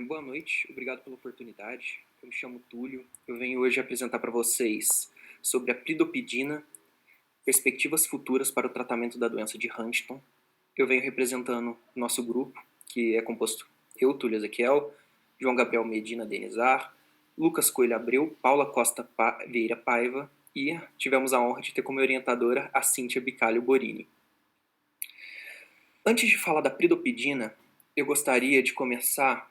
Boa noite, obrigado pela oportunidade. Eu me chamo Túlio, eu venho hoje apresentar para vocês sobre a pridopidina, perspectivas futuras para o tratamento da doença de Huntington. Eu venho representando o nosso grupo, que é composto eu, Túlio Ezequiel, João Gabriel Medina Denizar, Lucas Coelho Abreu, Paula Costa Vieira Paiva e tivemos a honra de ter como orientadora a Cíntia Bicalho Borini. Antes de falar da pridopidina, eu gostaria de começar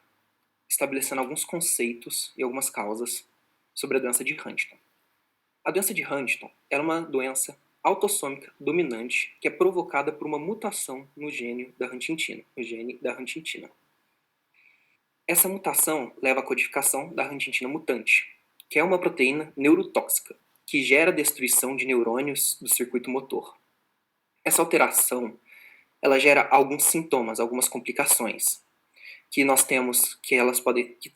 estabelecendo alguns conceitos e algumas causas sobre a doença de Huntington. A doença de Huntington é uma doença autossômica dominante que é provocada por uma mutação no gene da huntingtina. Essa mutação leva à codificação da huntingtina mutante, que é uma proteína neurotóxica que gera a destruição de neurônios do circuito motor. Essa alteração ela gera alguns sintomas, algumas complicações, que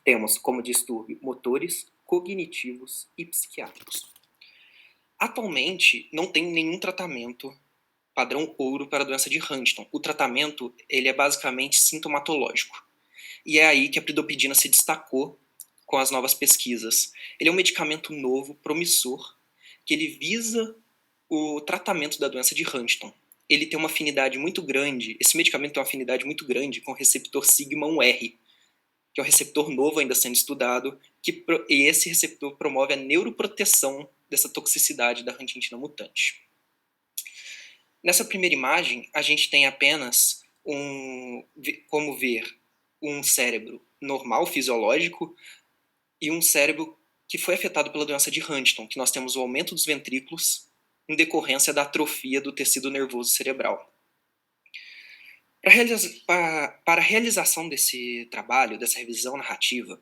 temos como distúrbio motores, cognitivos e psiquiátricos. Atualmente não tem nenhum tratamento padrão ouro para a doença de Huntington. O tratamento ele é basicamente sintomatológico. E é aí que a pridopidina se destacou com as novas pesquisas. Ele é um medicamento novo, promissor, que ele visa o tratamento da doença de Huntington. Ele tem uma afinidade muito grande, esse medicamento tem uma afinidade muito grande com o receptor sigma-1R, que é um receptor novo ainda sendo estudado, e esse receptor promove a neuroproteção dessa toxicidade da huntingtina mutante. Nessa primeira imagem, a gente tem apenas como ver um cérebro normal, fisiológico, e um cérebro que foi afetado pela doença de Huntington, que nós temos o aumento dos ventrículos em decorrência da atrofia do tecido nervoso cerebral. Para a realização desse trabalho, dessa revisão narrativa,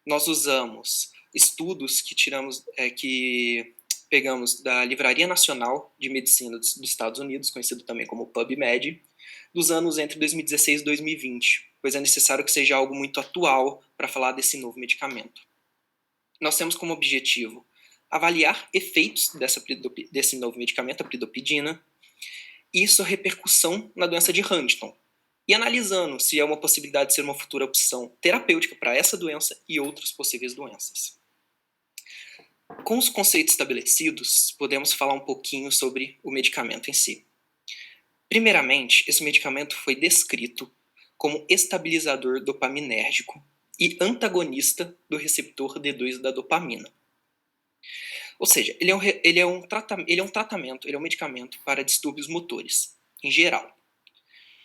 nós usamos estudos que pegamos da Livraria Nacional de Medicina dos Estados Unidos, conhecido também como PubMed, dos anos entre 2016 e 2020, pois é necessário que seja algo muito atual para falar desse novo medicamento. Nós temos como objetivo avaliar efeitos desse novo medicamento, a pridopidina, e sua repercussão na doença de Huntington, e analisando se é uma possibilidade de ser uma futura opção terapêutica para essa doença e outras possíveis doenças. Com os conceitos estabelecidos, podemos falar um pouquinho sobre o medicamento em si. Primeiramente, esse medicamento foi descrito como estabilizador dopaminérgico e antagonista do receptor D2 da dopamina. Ou seja, ele é um medicamento para distúrbios motores, em geral.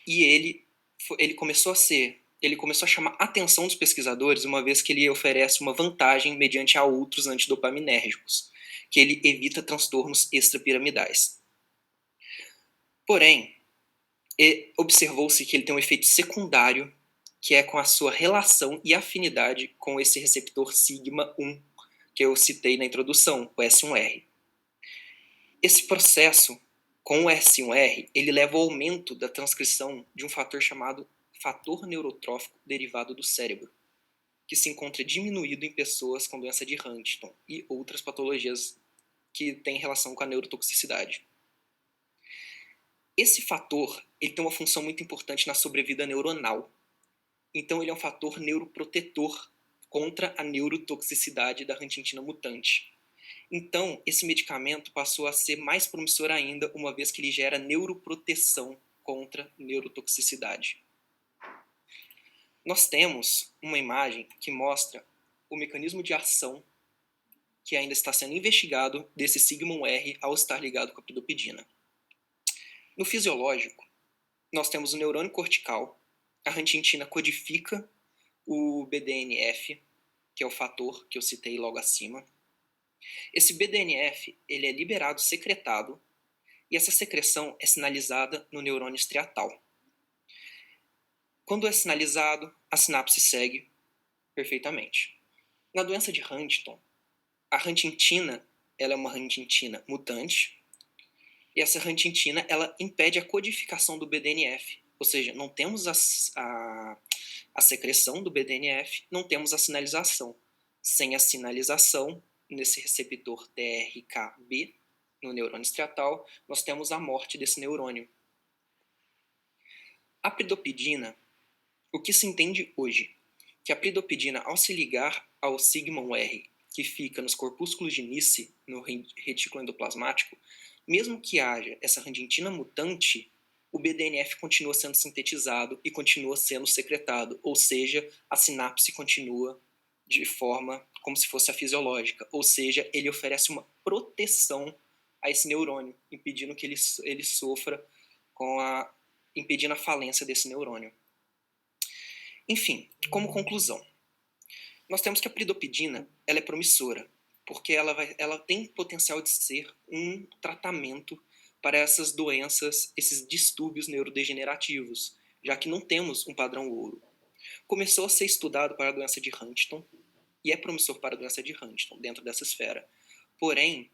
E ele começou a chamar a atenção dos pesquisadores, uma vez que ele oferece uma vantagem mediante a outros antidopaminérgicos, que ele evita transtornos extrapiramidais. Porém, observou-se que ele tem um efeito secundário, que é com a sua relação e afinidade com esse receptor sigma-1, que eu citei na introdução, o S1R. Esse processo, com o S1R, ele leva ao aumento da transcrição de um fator chamado fator neurotrófico derivado do cérebro, que se encontra diminuído em pessoas com doença de Huntington e outras patologias que têm relação com a neurotoxicidade. Esse fator ele tem uma função muito importante na sobrevida neuronal. Então, ele é um fator neuroprotetor contra a neurotoxicidade da huntingtina mutante. Então, esse medicamento passou a ser mais promissor ainda, uma vez que ele gera neuroproteção contra neurotoxicidade. Nós temos uma imagem que mostra o mecanismo de ação que ainda está sendo investigado desse sigma-1R ao estar ligado com a pridopidina. No fisiológico, nós temos o neurônio cortical, a huntingtina codifica o BDNF, que é o fator que eu citei logo acima. Esse BDNF ele é liberado, secretado, e essa secreção é sinalizada no neurônio estriatal. Quando é sinalizado, a sinapse segue perfeitamente. Na doença de Huntington, a huntingtina ela é uma huntingtina mutante, e essa huntingtina ela impede a codificação do BDNF, ou seja, não temos a secreção do BDNF, não temos a sinalização. Sem a sinalização, nesse receptor TRKB, no neurônio estriatal, nós temos a morte desse neurônio. A pridopidina, o que se entende hoje? que a pridopidina, ao se ligar ao sigma-1R, que fica nos corpúsculos de Nice, no retículo endoplasmático, mesmo que haja essa rangentina mutante, o BDNF continua sendo sintetizado e continua sendo secretado, ou seja, a sinapse continua de forma como se fosse a fisiológica, ou seja, ele oferece uma proteção a esse neurônio, impedindo que ele sofra impedindo a falência desse neurônio. Enfim, como conclusão, nós temos que a pridopidina ela é promissora, porque ela tem potencial de ser um tratamento para essas doenças, esses distúrbios neurodegenerativos, já que não temos um padrão ouro. Começou a ser estudado para a doença de Huntington, e é promissor para a doença de Huntington, dentro dessa esfera. Porém,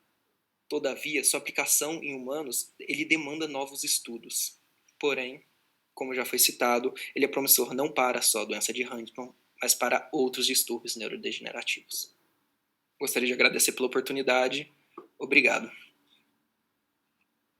todavia, sua aplicação em humanos, ele demanda novos estudos. Porém, como já foi citado, ele é promissor não para só a doença de Huntington, mas para outros distúrbios neurodegenerativos. Gostaria de agradecer pela oportunidade. Obrigado.